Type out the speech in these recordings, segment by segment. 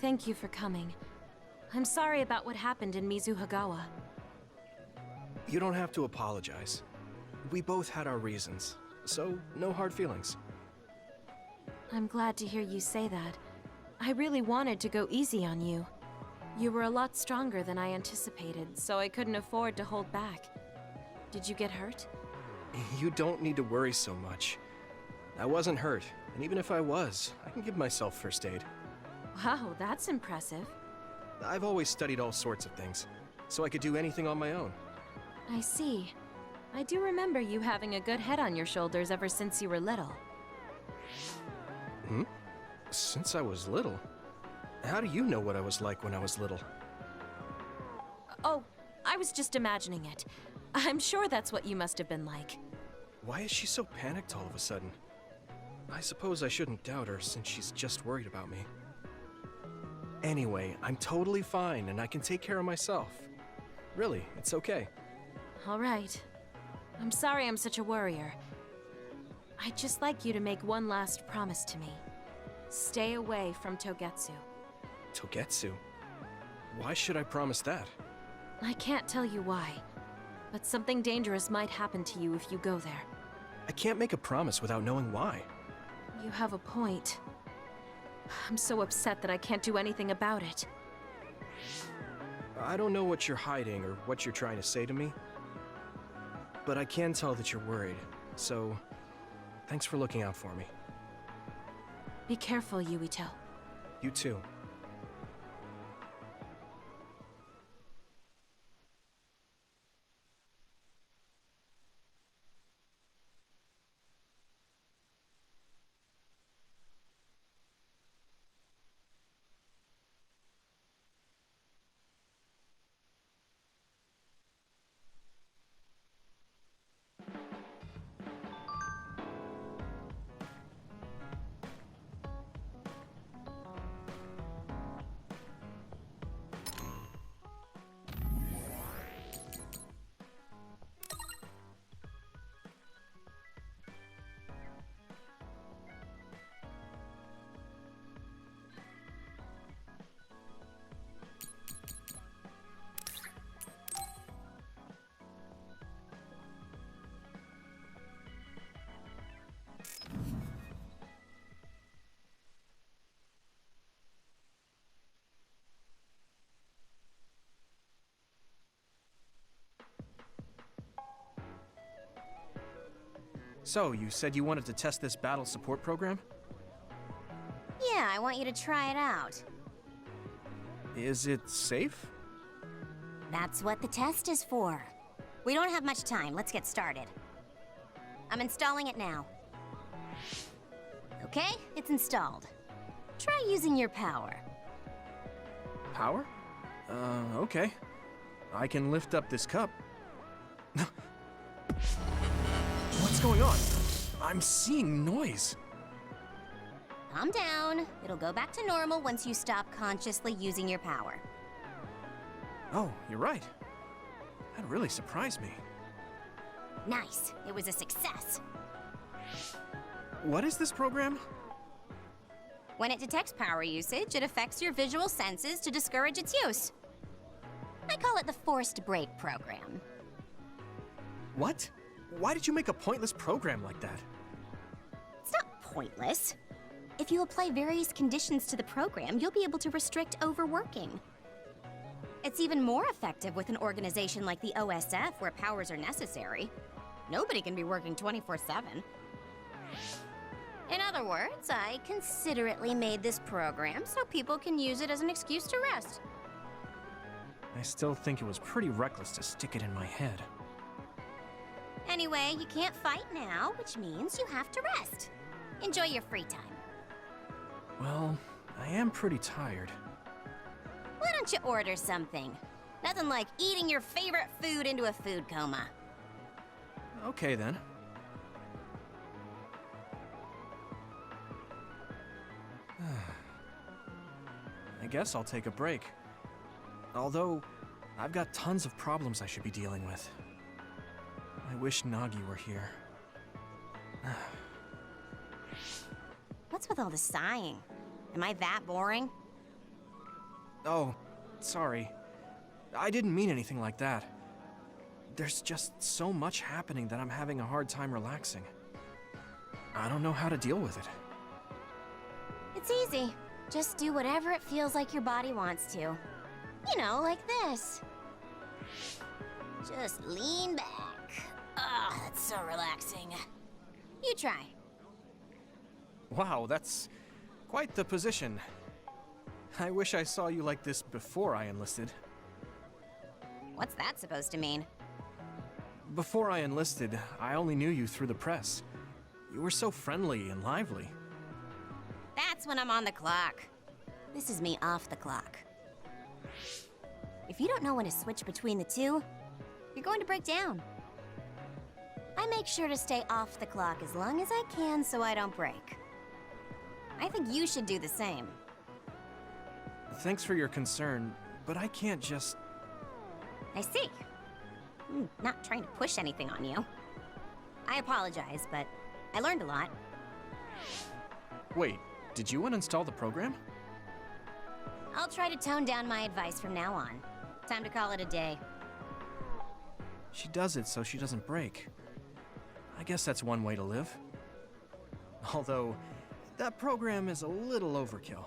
Thank you for coming. I'm sorry about what happened in Mizuhagawa. You don't have to apologize. We both had our reasons, so no hard feelings. I'm glad to hear you say that. I really wanted to go easy on you. You were a lot stronger than I anticipated, so I couldn't afford to hold back. Did you get hurt? You don't need to worry so much. I wasn't hurt, and even if I was, I can give myself first aid. Wow, that's impressive. I've always studied all sorts of things, so I could do anything on my own. I see. I do remember you having a good head on your shoulders ever since you were little. Hmm? Since I was little? How do you know what I was like when I was little? Oh, I was just imagining it. I'm sure that's what you must have been like. Why is she so panicked all of a sudden? I suppose I shouldn't doubt her since she's just worried about me. Anyway, I'm totally fine and I can take care of myself. Really, it's okay. All right. I'm sorry I'm such a worrier. I'd just like you to make one last promise to me. Stay away from Togetsu. Togetsu? Why should I promise that? I can't tell you why, but something dangerous might happen to you if you go there. I can't make a promise without knowing why. You have a point. I'm so upset that I can't do anything about it. I don't know what you're hiding or what you're trying to say to me, but I can tell that you're worried, so thanks for looking out for me. Be careful, Yuito. You too. So, you said you wanted to test this battle support program? Yeah, I want you to try it out. Is it safe? That's what the test is for. We don't have much time. Let's get started. I'm installing it now. Okay, it's installed. Try using your power. Power? Okay. I can lift up this cup. What's going on? I'm seeing noise. Calm down. It'll go back to normal once you stop consciously using your power. Oh, you're right. That really surprised me. Nice. It was a success. What is this program? When it detects power usage, it affects your visual senses to discourage its use. I call it the forced break program. What? Why did you make a pointless program like that? It's not pointless. If you apply various conditions to the program, you'll be able to restrict overworking. It's even more effective with an organization like the OSF where powers are necessary. Nobody can be working 24/7. In other words, I considerately made this program so people can use it as an excuse to rest. I still think it was pretty reckless to stick it in my head. Anyway, you can't fight now, which means you have to rest. Enjoy your free time. Well, I am pretty tired. Why don't you order something? Nothing like eating your favorite food into a food coma. Okay then. I guess I'll take a break. Although, I've got tons of problems I should be dealing with. I wish Nagi were here. What's with all the sighing? Am I that boring? Oh, sorry. I didn't mean anything like that. There's just so much happening that I'm having a hard time relaxing. I don't know how to deal with it. It's easy. Just do whatever it feels like your body wants to. You know, like this. Just lean back. Ugh, that's so relaxing. You try. Wow, that's quite the position. I wish I saw you like this before I enlisted. What's that supposed to mean? Before I enlisted, I only knew you through the press. You were so friendly and lively. That's when I'm on the clock. This is me off the clock. If you don't know when to switch between the two, you're going to break down. I make sure to stay off the clock as long as I can so I don't break. I think you should do the same. Thanks for your concern, but I can't just... I see. I'm not trying to push anything on you. I apologize, but I learned a lot. Wait, did you uninstall the program? I'll try to tone down my advice from now on. Time to call it a day. She does it so she doesn't break. I guess that's one way to live. Although, that program is a little overkill.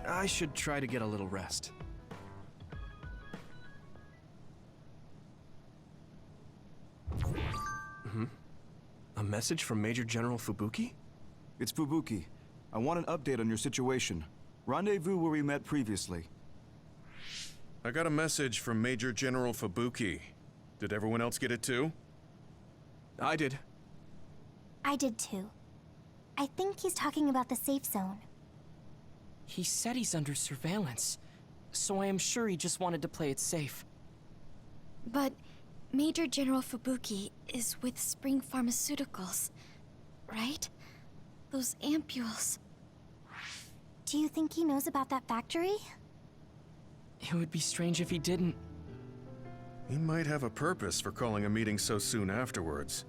I should try to get a little rest. A message from Major General Fubuki? It's Fubuki. I want an update on your situation. Rendezvous where we met previously. I got a message from Major General Fubuki. Did everyone else get it too? I did. I did too. I think he's talking about the safe zone. He said he's under surveillance, so I am sure he just wanted to play it safe. But Major General Fubuki is with Spring Pharmaceuticals, right? Those ampules. Do you think he knows about that factory? It would be strange if he didn't. He might have a purpose for calling a meeting so soon afterwards.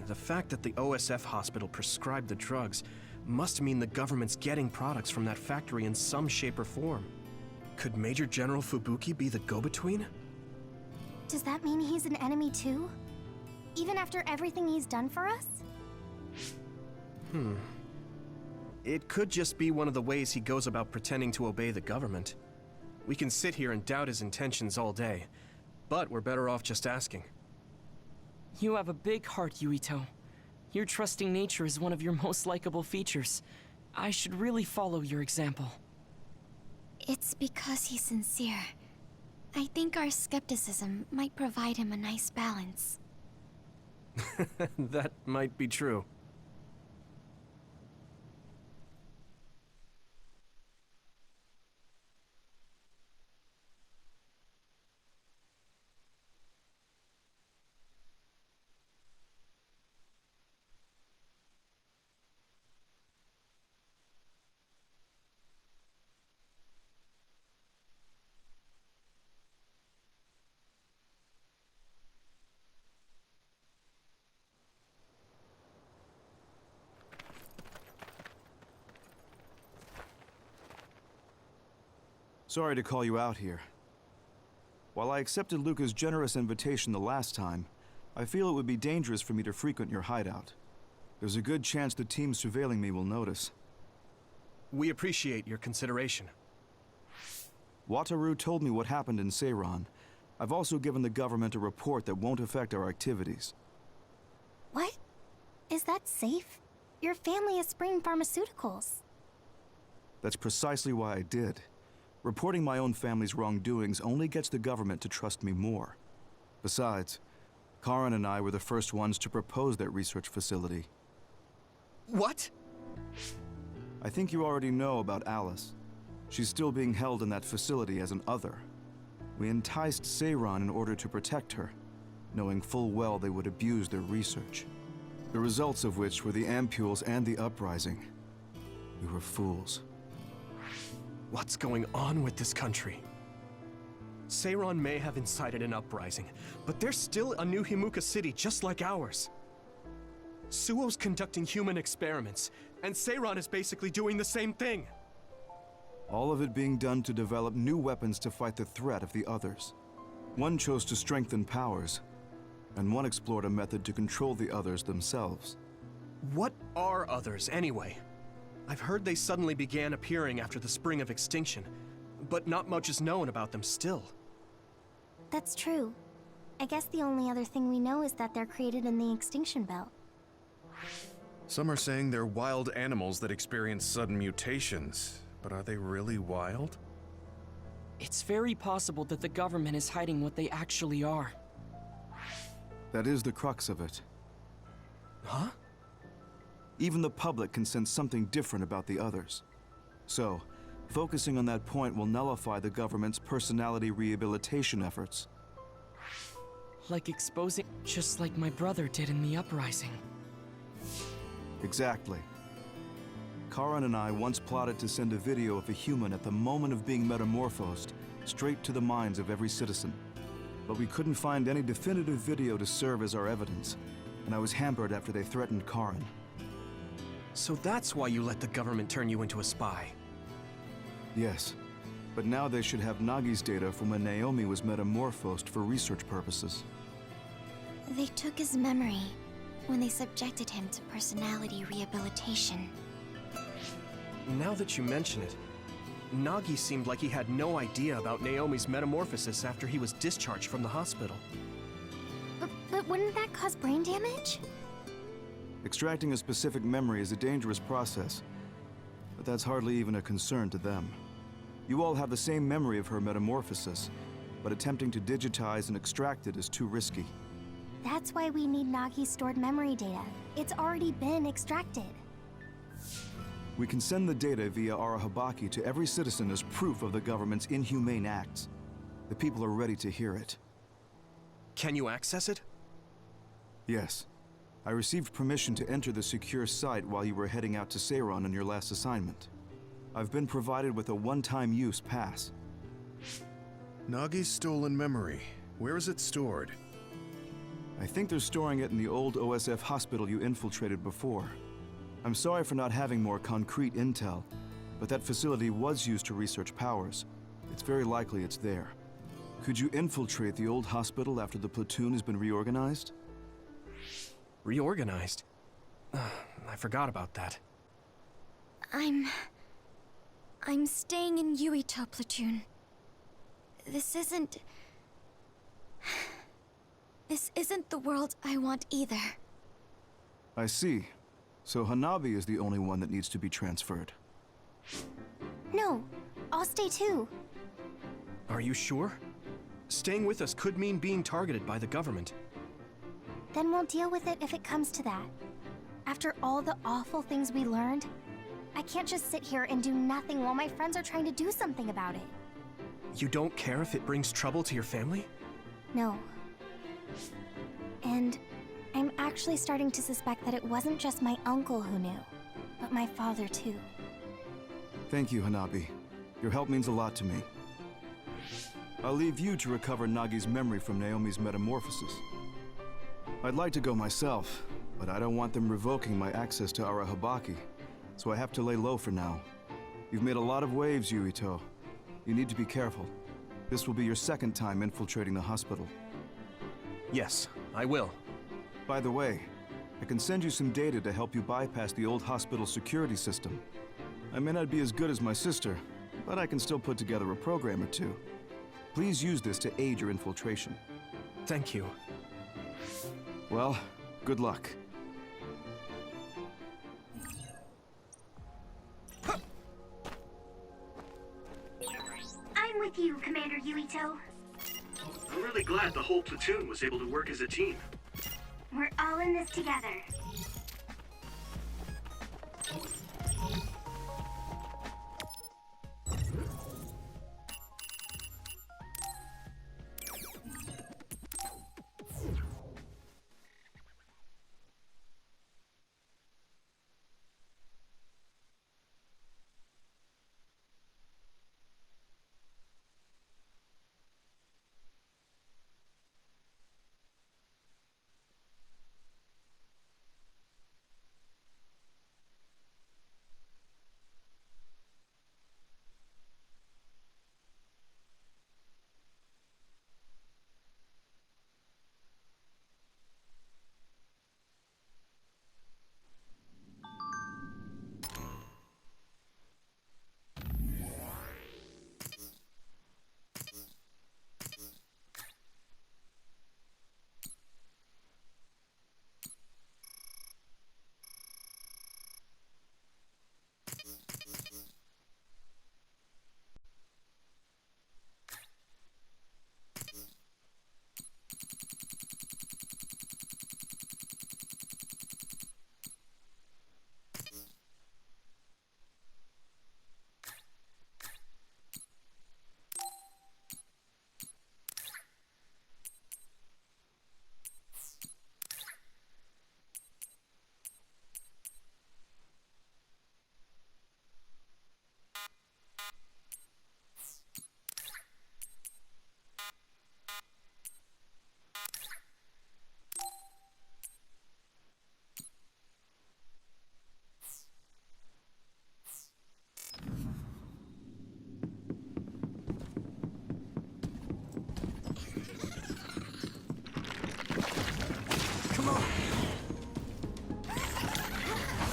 The fact that the OSF hospital prescribed the drugs must mean the government's getting products from that factory in some shape or form. Could Major General Fubuki be the go-between? Does that mean he's an enemy too? Even after everything he's done for us? It could just be one of the ways he goes about pretending to obey the government. We can sit here and doubt his intentions all day, but we're better off just asking. You have a big heart, Yuito. Your trusting nature is one of your most likable features. I should really follow your example. It's because he's sincere. I think our skepticism might provide him a nice balance. That might be true. Sorry to call you out here. While I accepted Luca's generous invitation the last time, I feel it would be dangerous for me to frequent your hideout. There's a good chance the team surveilling me will notice. We appreciate your consideration. Wataru told me what happened in Seiran. I've also given the government a report that won't affect our activities. What? Is that safe? Your family is Spring Pharmaceuticals. That's precisely why I did. Reporting my own family's wrongdoings only gets the government to trust me more. Besides, Karen and I were the first ones to propose that research facility. What? I think you already know about Alice. She's still being held in that facility as an other. We enticed Seiran in order to protect her, knowing full well they would abuse their research. The results of which were the ampules and the uprising. We were fools. What's going on with this country? Seiran may have incited an uprising, but there's still a new Himuka city just like ours. Suo's conducting human experiments, and Seiran is basically doing the same thing. All of it being done to develop new weapons to fight the threat of the others. One chose to strengthen powers, and one explored a method to control the others themselves. What are others, anyway? I've heard they suddenly began appearing after the Spring of Extinction, but not much is known about them still. That's true. I guess the only other thing we know is that they're created in the Extinction Belt. Some are saying they're wild animals that experience sudden mutations. But are they really wild? It's very possible that the government is hiding what they actually are. That is the crux of it. Huh? Even the public can sense something different about the others. So, focusing on that point will nullify the government's personality rehabilitation efforts. Like exposing, just like my brother did in the uprising. Exactly. Karen and I once plotted to send a video of a human at the moment of being metamorphosed straight to the minds of every citizen. But we couldn't find any definitive video to serve as our evidence, and I was hampered after they threatened Karen. So that's why you let the government turn you into a spy. Yes, but now they should have Nagi's data from when Naomi was metamorphosed for research purposes. They took his memory when they subjected him to personality rehabilitation. Now that you mention it, Nagi seemed like he had no idea about Naomi's metamorphosis after he was discharged from the hospital. But wouldn't that cause brain damage? Extracting a specific memory is a dangerous process, but that's hardly even a concern to them. You all have the same memory of her metamorphosis, but attempting to digitize and extract it is too risky. That's why we need Nagi's stored memory data. It's already been extracted. We can send the data via Arahabaki to every citizen as proof of the government's inhumane acts. The people are ready to hear it. Can you access it? Yes. I received permission to enter the secure site while you were heading out to Seiran on your last assignment. I've been provided with a one-time use pass. Nagi's stolen memory. Where is it stored? I think they're storing it in the old OSF hospital you infiltrated before. I'm sorry for not having more concrete intel, but that facility was used to research powers. It's very likely it's there. Could you infiltrate the old hospital after the platoon has been reorganized? Reorganized? I forgot about that. I'm staying in Yuito platoon. This isn't the world I want either. I see. So Hanabi is the only one that needs to be transferred. No, I'll stay too. Are you sure? Staying with us could mean being targeted by the government. Then we'll deal with it if it comes to that. After all the awful things we learned, I can't just sit here and do nothing while my friends are trying to do something about it. You don't care if it brings trouble to your family? No. And I'm actually starting to suspect that it wasn't just my uncle who knew, but my father too. Thank you, Hanabi. Your help means a lot to me. I'll leave you to recover Nagi's memory from Naomi's metamorphosis. I'd like to go myself, but I don't want them revoking my access to Arahabaki, so I have to lay low for now. You've made a lot of waves, Yuito. You need to be careful. This will be your second time infiltrating the hospital. Yes, I will. By the way, I can send you some data to help you bypass the old hospital security system. I may not be as good as my sister, but I can still put together a program or two. Please use this to aid your infiltration. Thank you. Well, good luck. I'm with you, Commander Yuito. I'm really glad the whole platoon was able to work as a team. We're all in this together.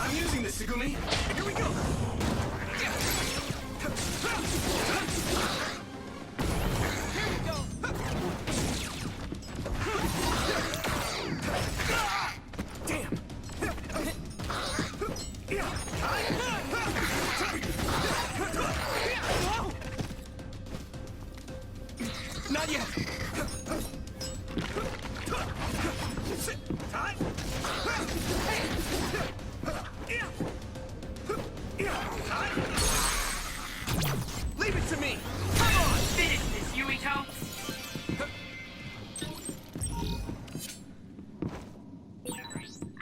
I'm using this, Segumi. Here we go. Damn. Not yet. Leave it to me! Come on! Finish this, Yuito!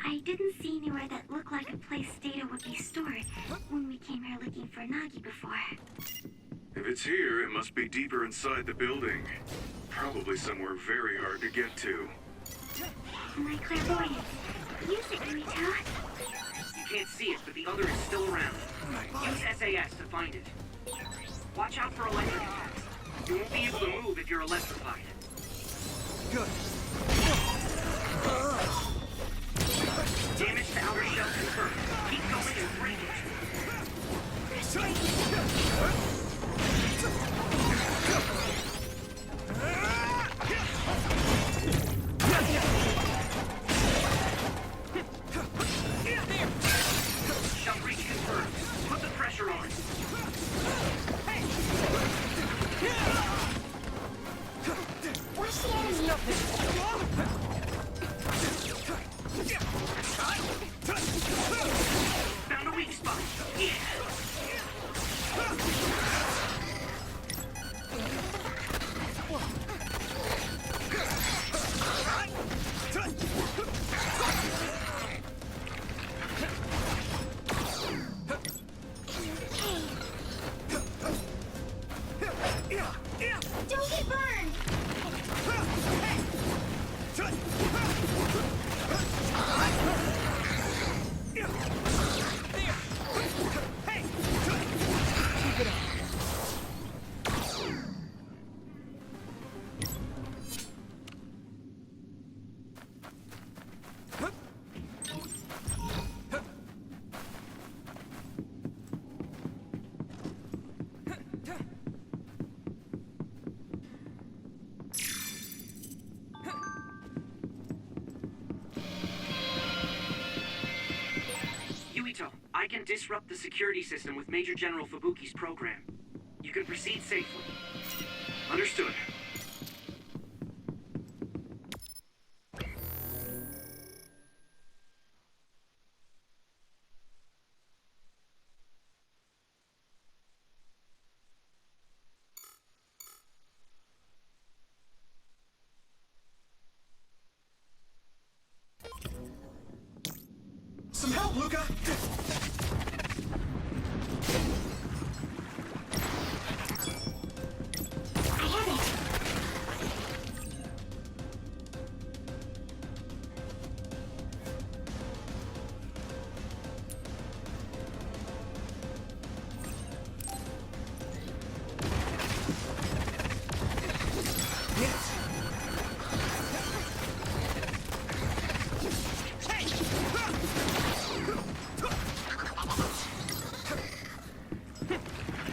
I didn't see anywhere that looked like a place data would be stored when we came here looking for Nagi before. If it's here, it must be deeper inside the building. Probably somewhere very hard to get to. My clairvoyance. Use it, Yuito. You can't see it, but the other is still around. Use SAS to find it. Watch out for electric attacks. You won't be able to move if you're electrified. Good. Damage to outer shell confirmed. Keep going and break it. Shell breach confirmed. Put the pressure on. Yeah. Don't get burned! Yuito, I can disrupt the security system with Major General Fubuki's program. You can proceed safely. Understood. Some help, Luca! I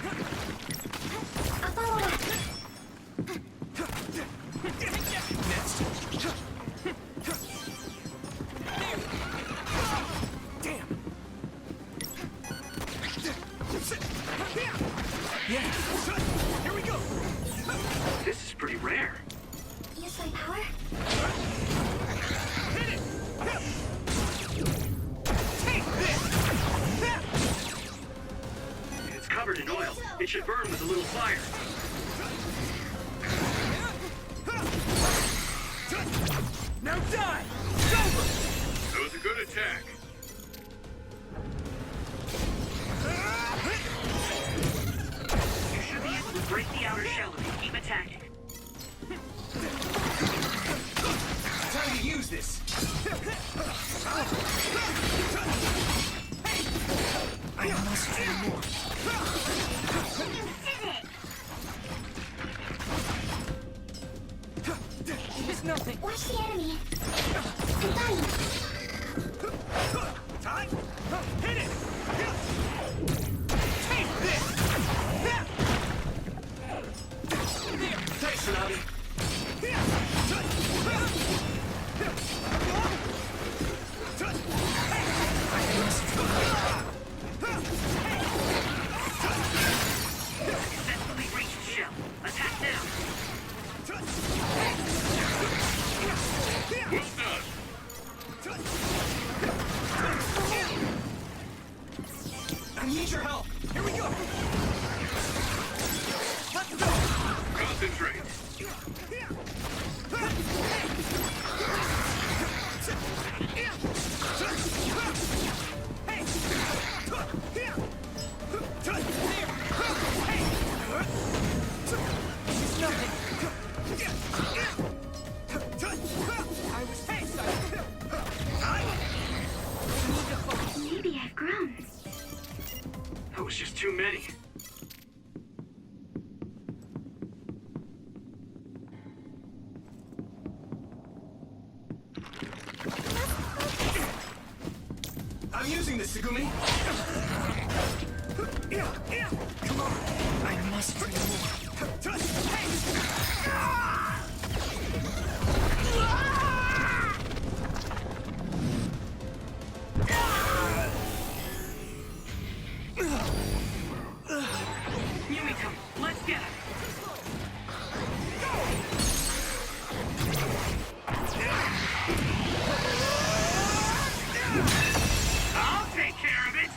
have it! I'll follow up! This is pretty rare. Use my power? It's covered in oil. It should burn with a little fire. Now die! That was a good attack. You should be able to break the outer shell if you keep attacking. Time to use this! I must do more. It's nothing. Watch the enemy! I'm fine! Time? Hit it! Take this! Thanks, Tsunami. Successfully reached shell. Attack now. Well done. I need your help. Here we go. Let's go. Concentrate. Maybe I've grown. That was just too many. I'm using this, Segumi. Come on. I must do more. Yuito, let's get him. I'll take care of it.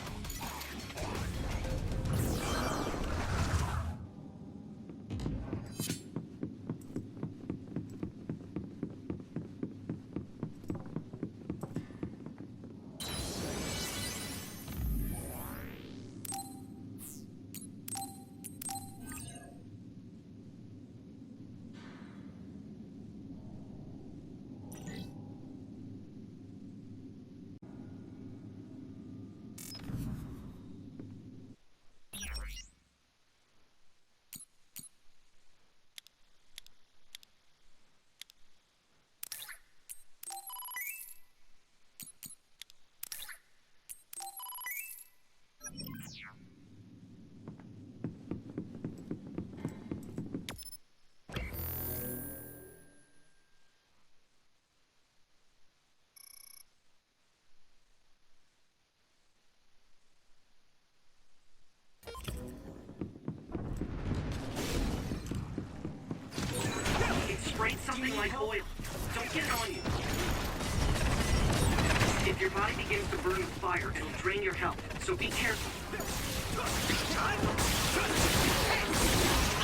like oil. Don't get it on you. If your body begins to burn with fire, it'll drain your health, so be careful.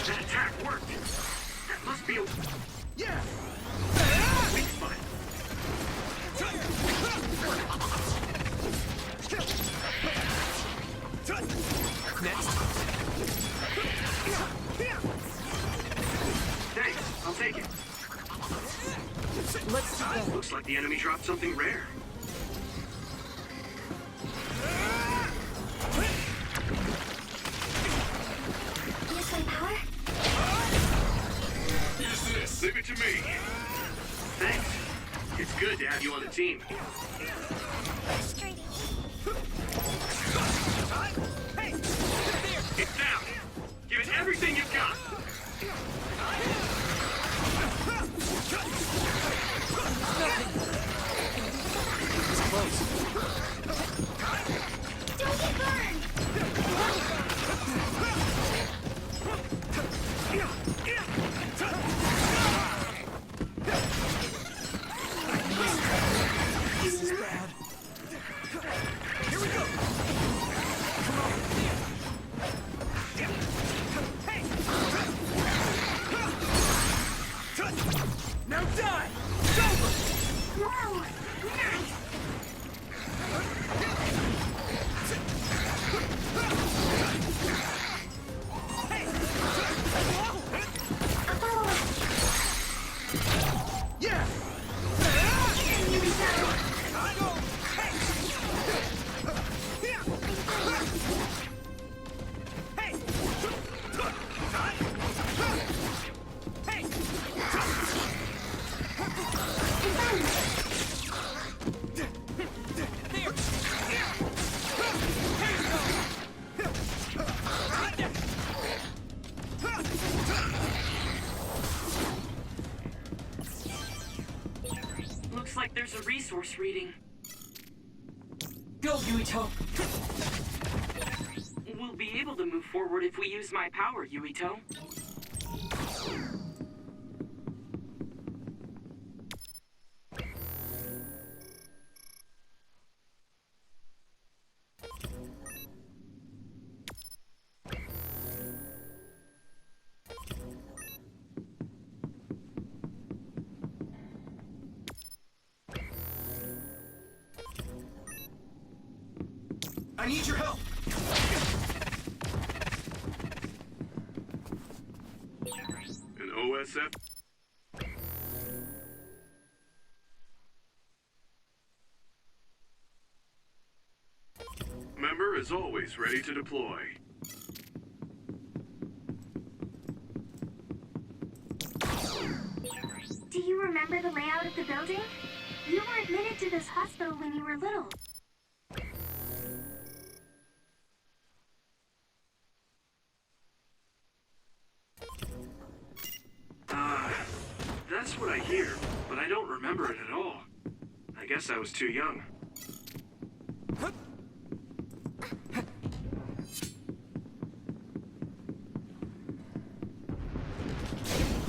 That attack worked. That must be a... Yeah! weak spot. Next. Thanks, I'll take it. Let's do that. Looks like the enemy dropped something rare. Use my power? Use this. Leave it to me. Thanks. It's good to have you on the team. Frustrating. It's down. Give it everything you've got. It's close. Don't get burned! This is bad. Here we go! Come on! Now die! It's over! Whoa! Nice! A follow-up! Yeah! Here we go! Looks like there's a resource reading. Go, Yuito. We'll be able to move forward if we use my power, Yuito. I need your help! An OSF? Member is always ready to deploy. Do you remember the layout of the building? You were admitted to this hospital when you were little. That's what I hear, but I don't remember it at all. I guess I was too young.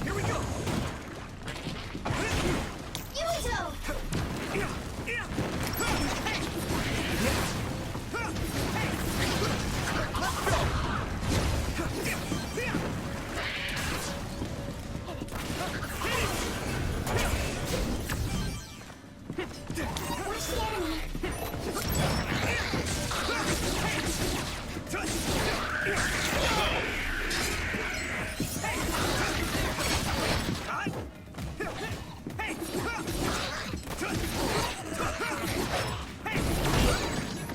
Here we go! Yuito! Where's the enemy?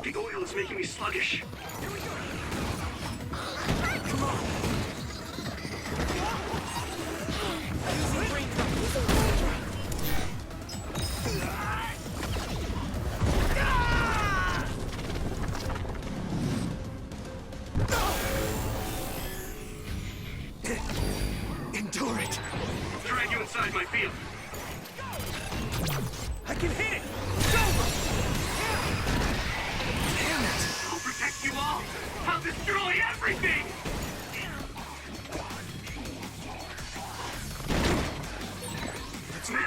The oil is making me sluggish. Endure it! I'll drag you inside my field. I can hit it! It's over! Damn it! I'll protect you all. I'll destroy everything. Let's make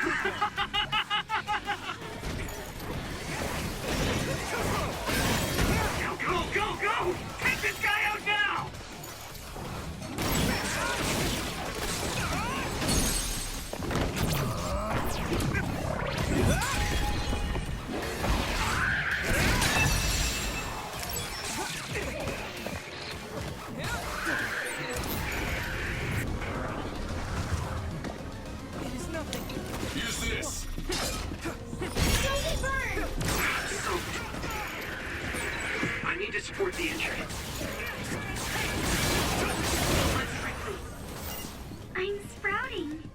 I'm sprouting.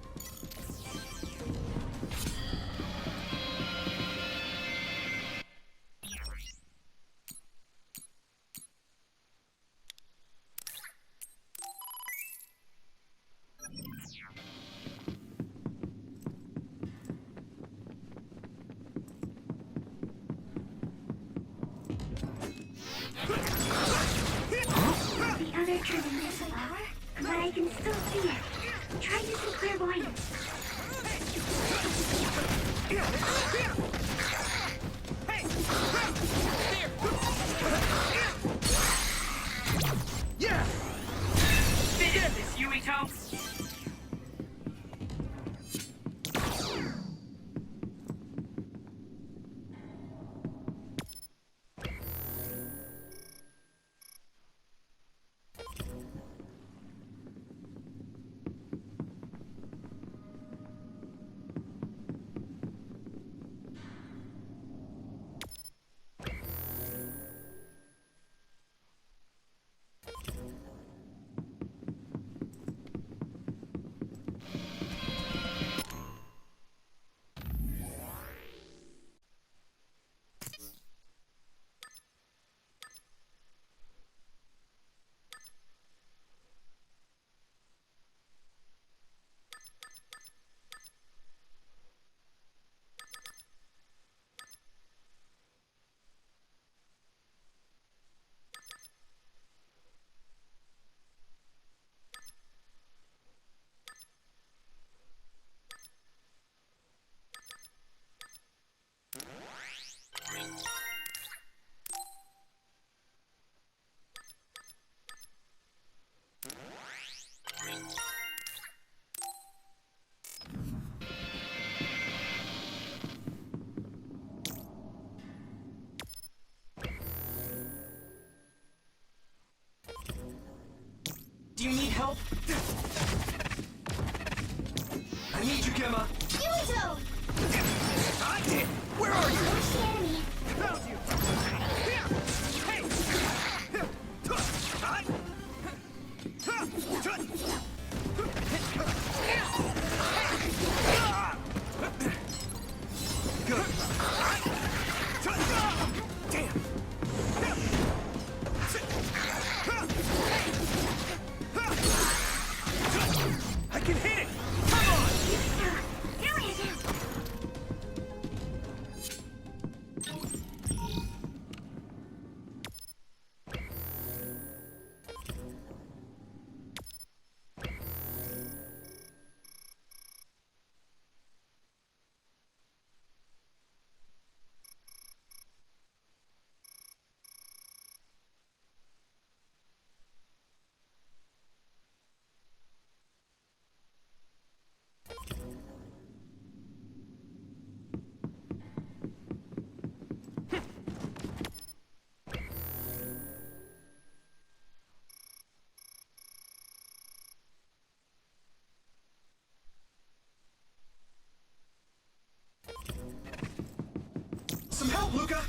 The other turned invisible, but I can still see it. Try using clairvoyance. Yeah! Finish this, Yuito! Do you need help? I need you, Gemma. Yuito! Where are you? Where's the enemy? Found you! I can hit it! Come on! Here we go. Some help, Luca!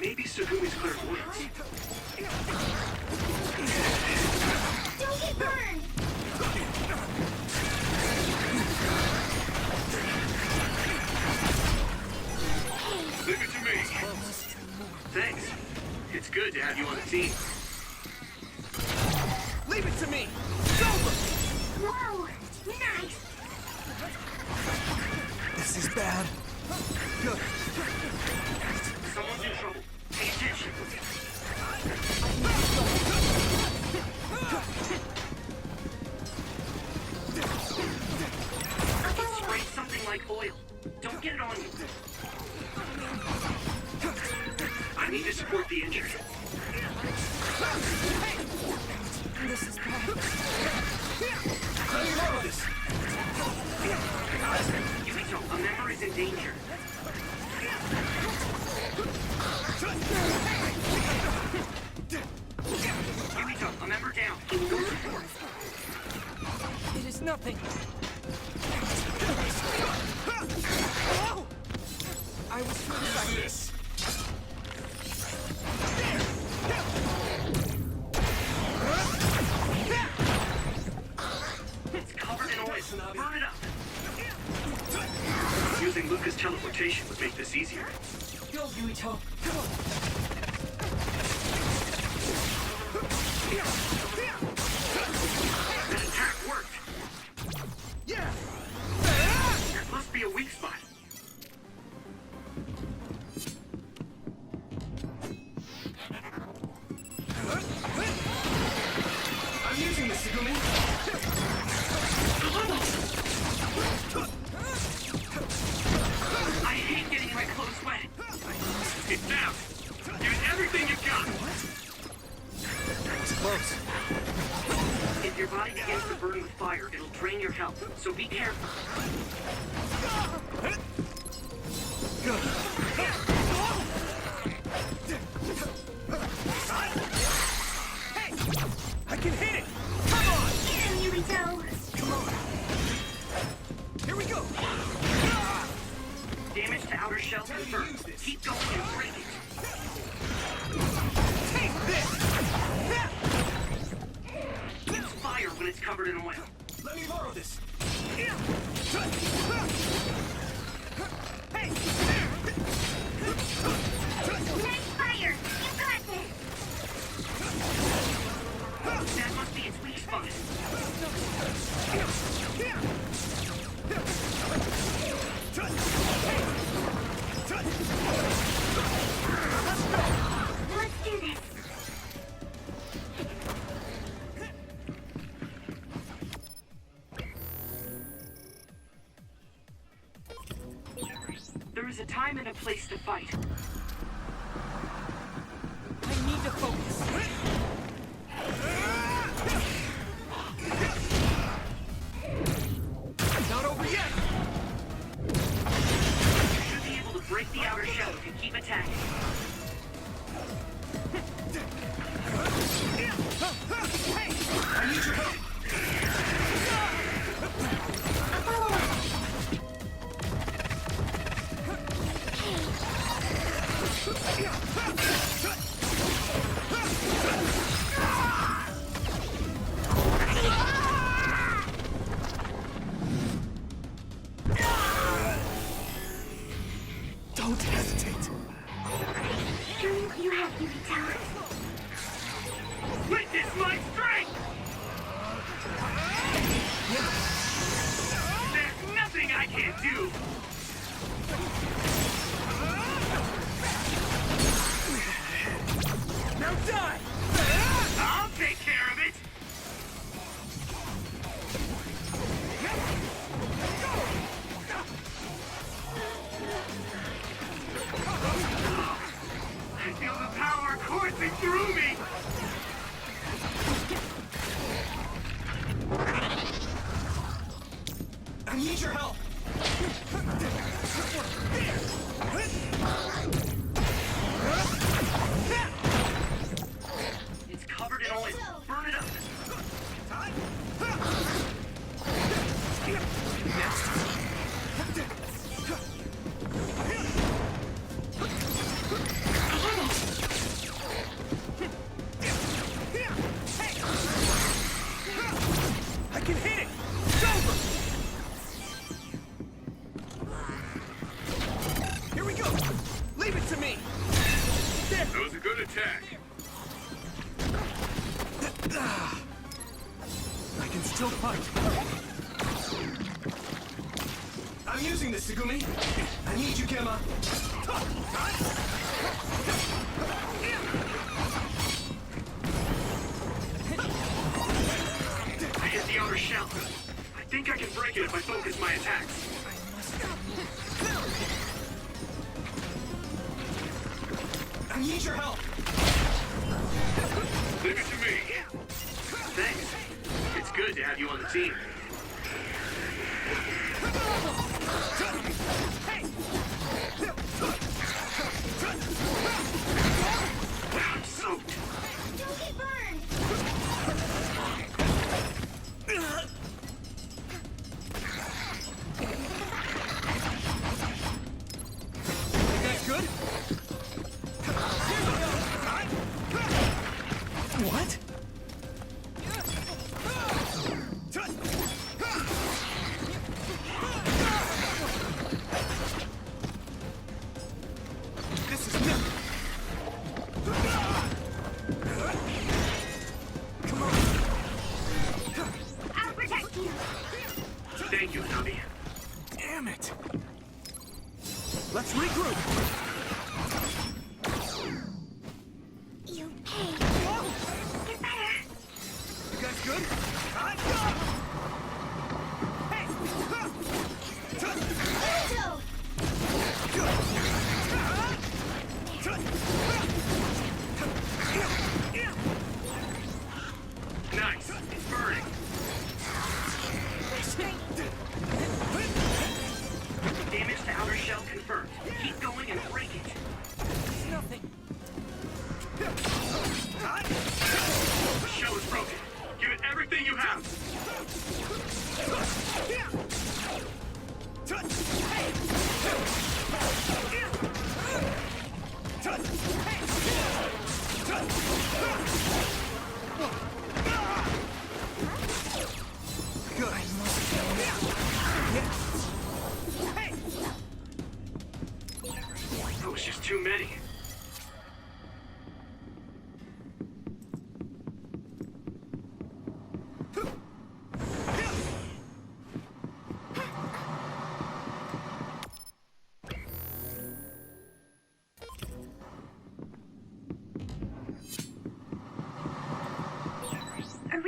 Maybe Sugumi's clairvoyance. Don't get burned! Leave it to me. Thanks. It's good to have you on the team. Leave it to me! It's over! Whoa! Nice! This is bad. Good. Someone's in trouble. Pay attention. Spray something like oil. Don't get it on you. I need to support the injured. This is bad. Yuito, a member is in danger. Yuito, a member down. Go support. It is nothing. I was trying to... Yuito. Come on. That attack worked. Yeah! That must be a weak spot. I'm using this, Segumi! I hate getting my clothes wet. It's down. Give it everything you've got. That was close. If your body begins to burn with fire, it'll drain your health, so be careful. Good. Hey! I can hit it! Come on! Get him, Yuito! Come on! Here we go! Damage to outer shell confirmed. Keep going and break it. Take this! Use fire when it's covered in oil. Let me borrow this. Hey! Nice fire! You got this! That must be its weak spot. Let's do this! There is a time and a place to fight. I need to focus. Not over yet! You should be able to break the outer shell if you keep attacking. Hey! I need your help! Don't hesitate! Show me what you have, Yuito. Witness my strength! There's nothing I can't do! Now die! I'll take care of it! I feel the power coursing through me! I need your help! It's covered in oil. Burn it up! I can hit it! It's over! Here we go! Leave it to me! There! That was a good attack. I can still fight. I'm using this, Segumi. I need you, Gemma. I hit the outer shell. I think I can break it if I focus my attacks. I need your help. Leave it to me. Thanks. It's good to have you on the team. I'm soaked. Don't get burned! That's good? What? This is nothing.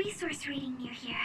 resource reading near here.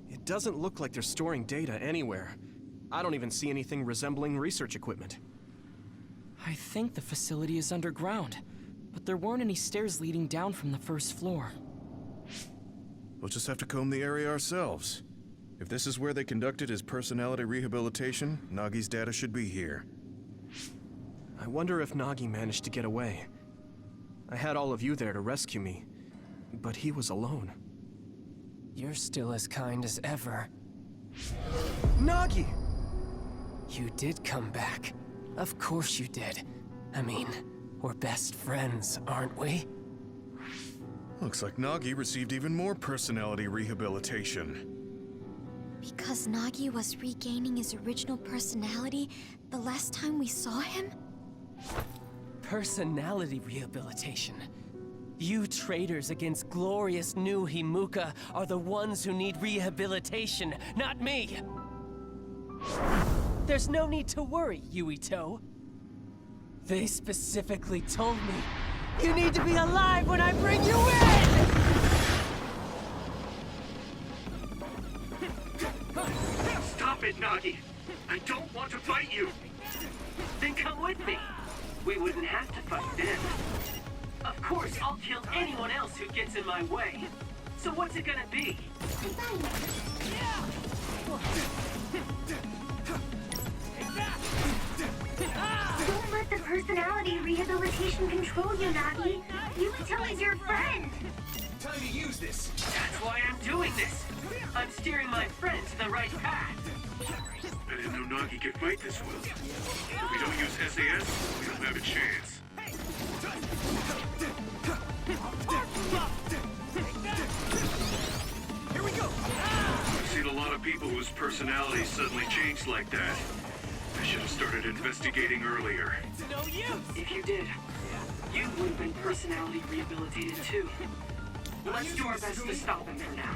It doesn't look like they're storing data anywhere. I don't even see anything resembling research equipment. I think the facility is underground, but there weren't any stairs leading down from the first floor. We'll just have to comb the area ourselves. If this is where they conducted his personality rehabilitation, Nagi's data should be here. I wonder if Nagi managed to get away. I had all of you there to rescue me, but he was alone. You're still as kind as ever. Nagi! You did come back. Of course you did. I mean, we're best friends, aren't we? Looks like Nagi received even more personality rehabilitation. Because Nagi was regaining his original personality the last time we saw him? Personality rehabilitation. You traitors against glorious new Himuka are the ones who need rehabilitation, not me! There's no need to worry, Yuito. They specifically told me, you need to be alive when I bring you in! Stop it, Nagi! I don't want to fight you! Then come with me! We wouldn't have to fight then. Of course, I'll kill anyone else who gets in my way. So what's it gonna be? Don't let the personality rehabilitation control you, Nagi. Yuito is your friend. Time to use this. That's why I'm doing this. I'm steering my friend to the right path. I didn't know Nagi could fight this well. If we don't use SAS, we don't have a chance. Here we go! I've seen a lot of people whose personalities suddenly changed like that. I should have started investigating earlier. No use! If you did, you would have been personality rehabilitated too. Let's do our best to stop him for now.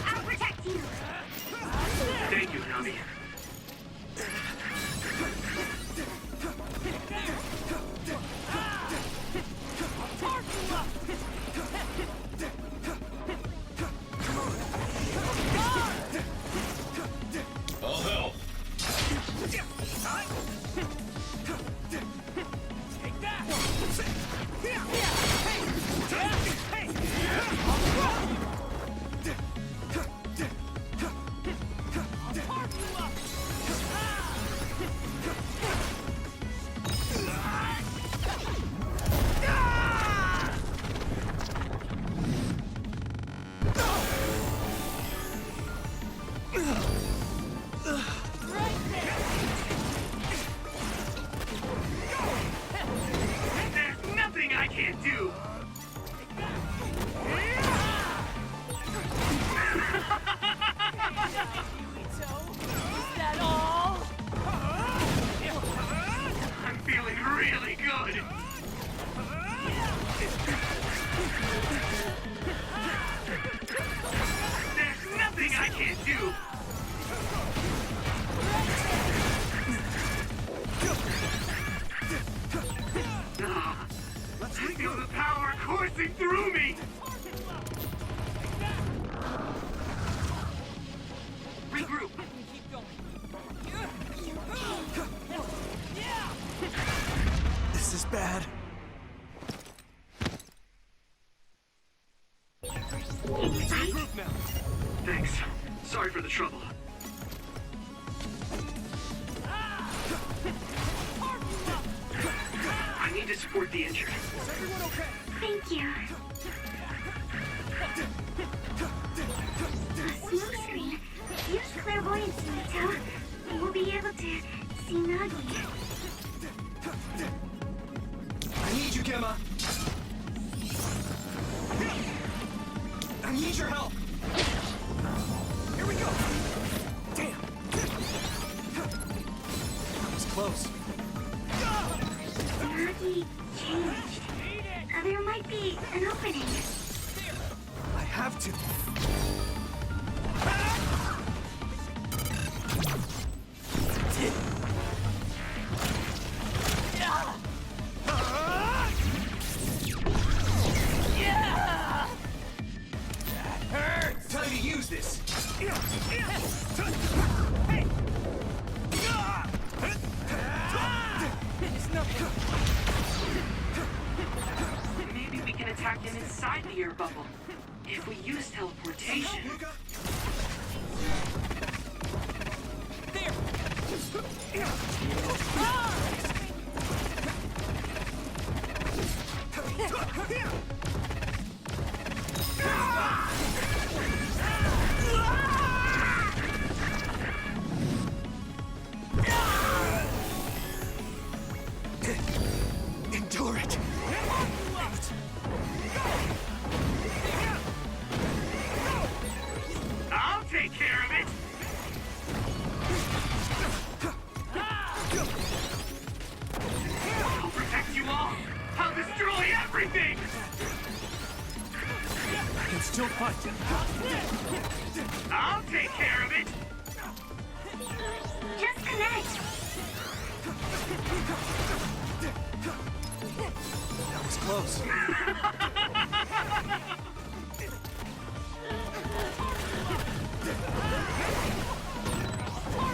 I'll protect you. Thank you, Nami. I'll help. There's nothing I can't do. Is that all? I'm feeling really good. There's nothing I can't do. Ah, I feel the power coursing through me. Regroup. This is bad. Thanks. Sorry for the trouble. I need to support the injured. Thank you. Smoke screen. Use clairvoyance, Yuito. We'll be able to see Nagi. I need you, Gemma. I need your help. Here we go. Damn. That was close. Nagi changed. There might be an opening. I have to. Time to use this. Maybe we can attack him inside the air bubble. If we use teleportation. Endure it. I'll take care of it. I'll protect you all. I'll destroy everything. I can still fight. I'll take care of it. Just connect. That was close.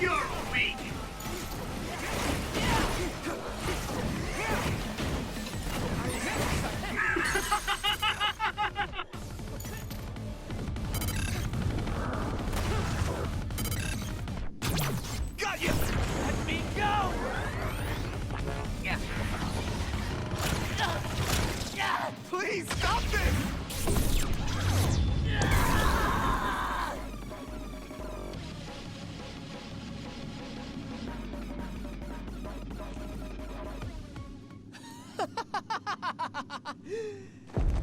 You're weak. Got you. Let me go. Please stop this.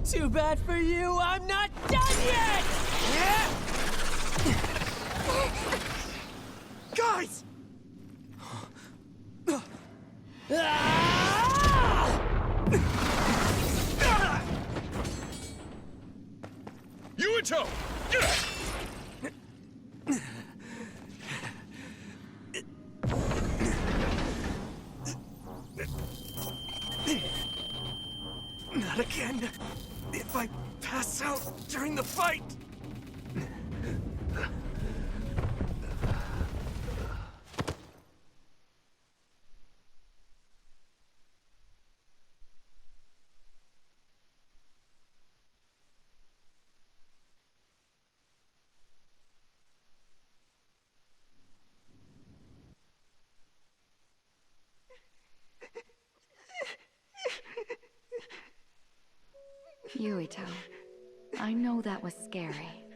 Too bad for you, I'm not done yet! Guys! Yuito! Not again. If I pass out during the fight. Yuito, I know that was scary.